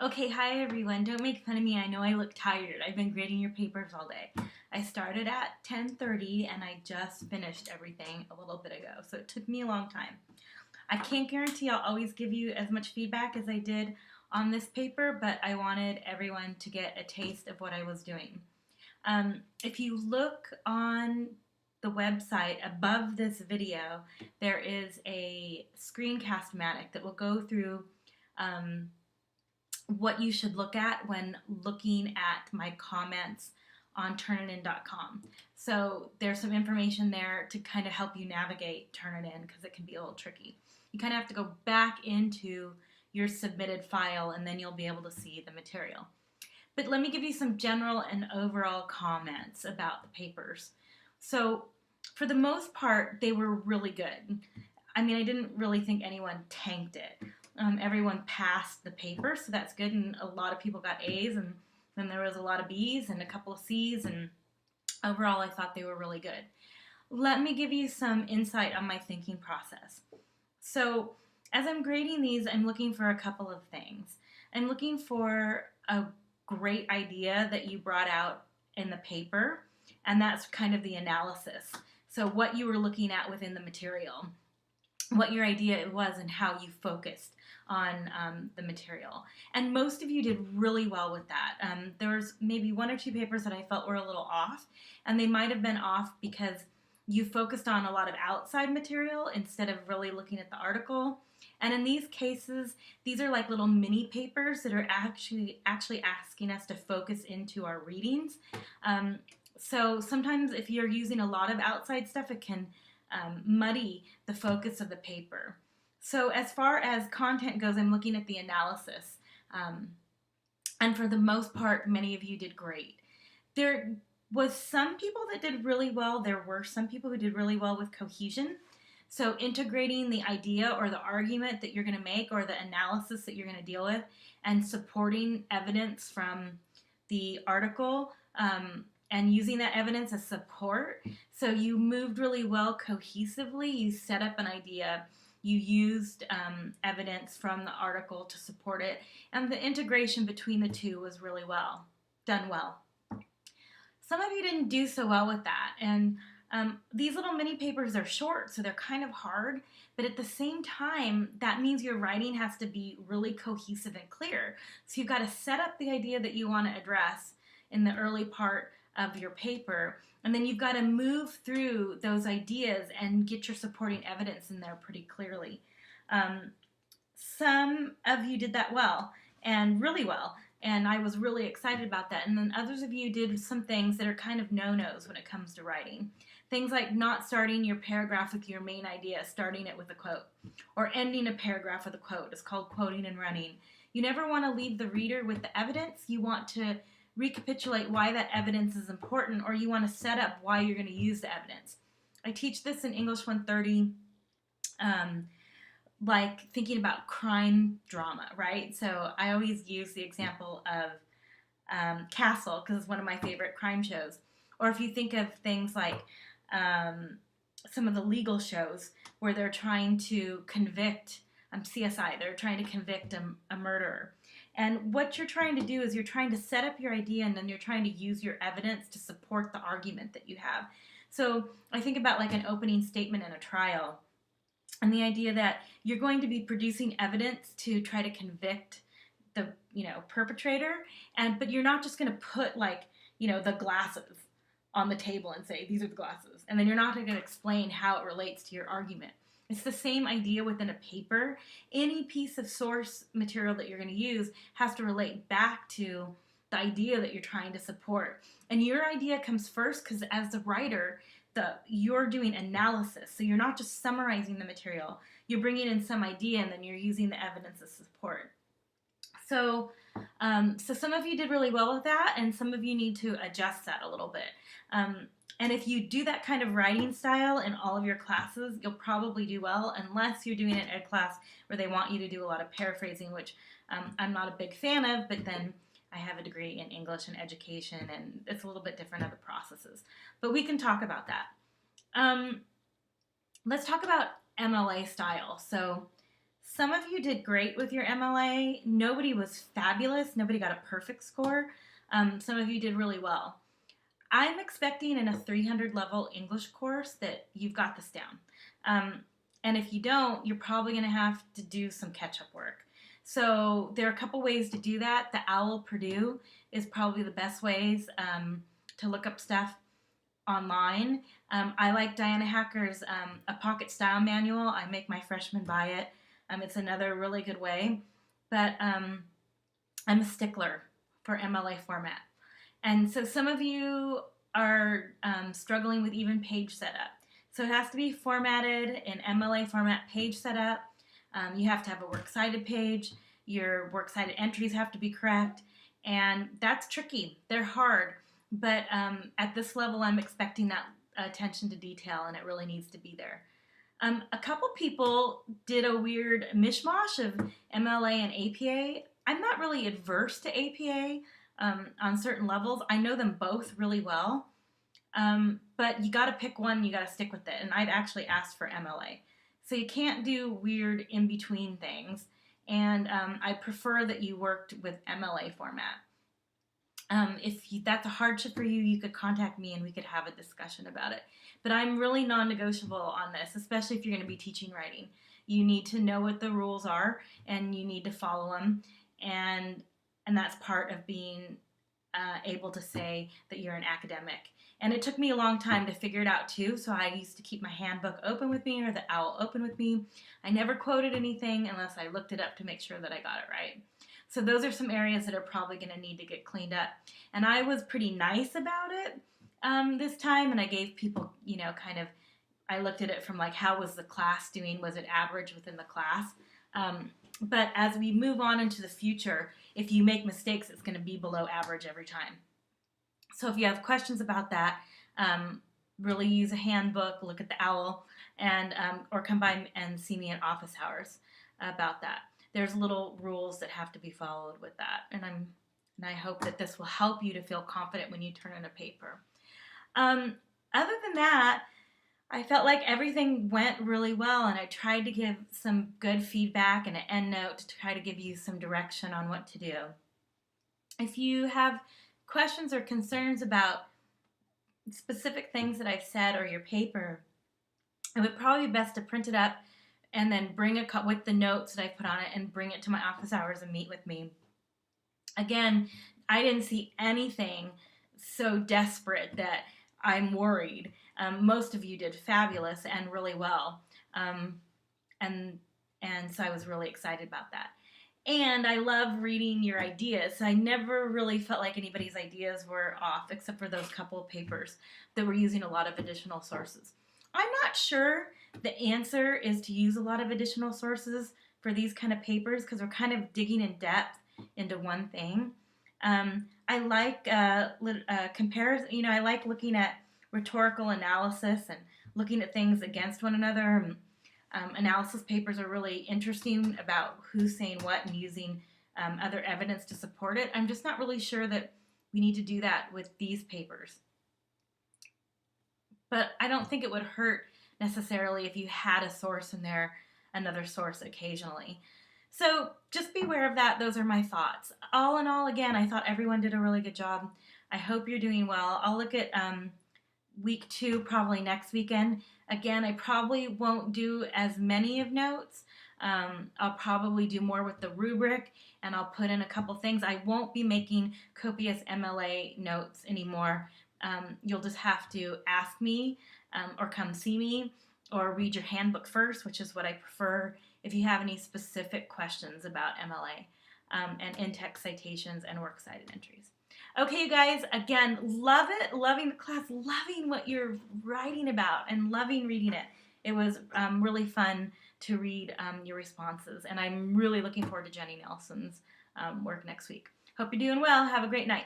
Okay, hi everyone. Don't make fun of me. I know I look tired. I've been grading your papers all day. I started at 10:30 and I just finished everything a little bit ago. So it took me a long time. I can't guarantee I'll always give you as much feedback as I did on this paper, but I wanted everyone to get a taste of what I was doing. If you look on the website above this video, there is a screencast-matic that will go through um, what you should look at when looking at my comments on turnitin.com. So there's some information there to kind of help you navigate Turnitin because it can be a little tricky. You kind of have to go back into your submitted file and then you'll be able to see the material. But let me give you some general and overall comments about the papers. So for the most part, they were really good. I mean, I didn't really think anyone tanked it. Everyone passed the paper, so that's good, and a lot of people got A's, and then there was a lot of B's and a couple of C's, and overall I thought they were really good. Let me give you some insight on my thinking process. So as I'm grading these, I'm looking for a couple of things. I'm looking for a great idea that you brought out in the paper, and that's kind of the analysis. So what you were looking at within the material, what your idea was and how you focused on the material. And most of you did really well with that. There was maybe one or two papers that I felt were a little off, and they might have been off because you focused on a lot of outside material instead of really looking at the article. And in these cases, these are like little mini papers that are actually asking us to focus into our readings. So sometimes if you're using a lot of outside stuff, it can muddy the focus of the paper. So as far as content goes, I'm looking at the analysis. And for the most part, many of you did great. There was some people that did really well. There were some people who did really well with cohesion. So integrating the idea or the argument that you're going to make or the analysis that you're going to deal with and supporting evidence from the article and using that evidence as support. So you moved really well cohesively. You set up an idea. You used evidence from the article to support it. And the integration between the two was really done well. Some of you didn't do so well with that. And these little mini papers are short, so they're kind of hard. But at the same time, that means your writing has to be really cohesive and clear. So you've got to set up the idea that you want to address in the early part of your paper, and then you've got to move through those ideas and get your supporting evidence in there pretty clearly. Some of you did that well, and really well, and I was really excited about that. And then others of you did some things that are kind of no-nos when it comes to writing. Things like not starting your paragraph with your main idea, starting it with a quote, or ending a paragraph with a quote. It's called quoting and running. You never want to leave the reader with the evidence. You want to recapitulate why that evidence is important, or you want to set up why you're going to use the evidence. I teach this in English 130, like thinking about crime drama, right? So I always use the example of Castle because it's one of my favorite crime shows. Or if you think of things like some of the legal shows where they're trying to convict CSI, they're trying to convict a murderer. And what you're trying to do is you're trying to set up your idea and then you're trying to use your evidence to support the argument that you have. So I think about like an opening statement in a trial and the idea that you're going to be producing evidence to try to convict the perpetrator, but you're not just going to put like the glasses on the table and say these are the glasses, and then you're not going to explain how it relates to your argument. It's the same idea within a paper. Any piece of source material that you're going to use has to relate back to the idea that you're trying to support. And your idea comes first because as the writer, you're doing analysis. So you're not just summarizing the material. You're bringing in some idea and then you're using the evidence as support. So some of you did really well with that, and some of you need to adjust that a little bit. And if you do that kind of writing style in all of your classes, you'll probably do well, unless you're doing an ed class where they want you to do a lot of paraphrasing, which I'm not a big fan of, but then I have a degree in English and education, and it's a little bit different of the processes. But we can talk about that. Let's talk about MLA style. So Some of you did great with your MLA. Nobody was fabulous. Nobody got a perfect score. Some of you did really well. I'm expecting in a 300 level English course that you've got this down. And if you don't, you're probably going to have to do some catch up work. So there are a couple ways to do that. The OWL Purdue is probably the best ways to look up stuff online. I like Diana Hacker's A Pocket Style Manual. I make my freshmen buy it. It's another really good way. But I'm a stickler for MLA format. And so some of you are struggling with even page setup. So it has to be formatted in MLA format page setup. You have to have a works cited page. Your works cited entries have to be correct. And that's tricky. They're hard. But at this level, I'm expecting that attention to detail, and it really needs to be there. A couple people did a weird mishmash of MLA and APA. I'm not really adverse to APA on certain levels. I know them both really well. But you got to pick one, you got to stick with it. And I've actually asked for MLA. So you can't do weird in-between things. And I prefer that you worked with MLA format. That's a hardship for you, you could contact me and we could have a discussion about it. But I'm really non-negotiable on this, especially if you're going to be teaching writing. You need to know what the rules are and you need to follow them. And that's part of being able to say that you're an academic. And it took me a long time to figure it out too, so I used to keep my handbook open with me or the OWL open with me. I never quoted anything unless I looked it up to make sure that I got it right. So those are some areas that are probably going to need to get cleaned up. And I was pretty nice about it this time, and I gave people, I looked at it from like, how was the class doing? Was it average within the class? But as we move on into the future, if you make mistakes, it's going to be below average every time. So if you have questions about that, really use a handbook, look at the OWL, and or come by and see me in office hours about that. There's little rules that have to be followed with that, and I hope that this will help you to feel confident when you turn in a paper. Other than that, I felt like everything went really well, and I tried to give some good feedback and an end note to try to give you some direction on what to do. If you have questions or concerns about specific things that I've said or your paper, it would probably be best to print it up and then bring a cup with the notes that I put on it and bring it to my office hours and meet with me. Again, I didn't see anything so desperate that I'm worried. Most of you did fabulous and really well. And so I was really excited about that. And I love reading your ideas. I never really felt like anybody's ideas were off, except for those couple of papers that were using a lot of additional sources. I'm not sure the answer is to use a lot of additional sources for these kind of papers because we're kind of digging in depth into one thing. I like comparison. I like looking at rhetorical analysis and looking at things against one another. Analysis papers are really interesting about who's saying what and using other evidence to support it. I'm just not really sure that we need to do that with these papers. But I don't think it would hurt necessarily if you had a source in there, another source occasionally. So just be aware of that. Those are my thoughts. All in all, again, I thought everyone did a really good job. I hope you're doing well. I'll look at week 2 probably next weekend. Again, I probably won't do as many of notes. I'll probably do more with the rubric, and I'll put in a couple things. I won't be making copious MLA notes anymore. You'll just have to ask me or come see me or read your handbook first, which is what I prefer if you have any specific questions about MLA and in-text citations and works cited entries. Okay, you guys, again, love it, loving the class, loving what you're writing about, and loving reading it. It was really fun to read your responses, and I'm really looking forward to Jenny Nelson's work next week. Hope you're doing well. Have a great night.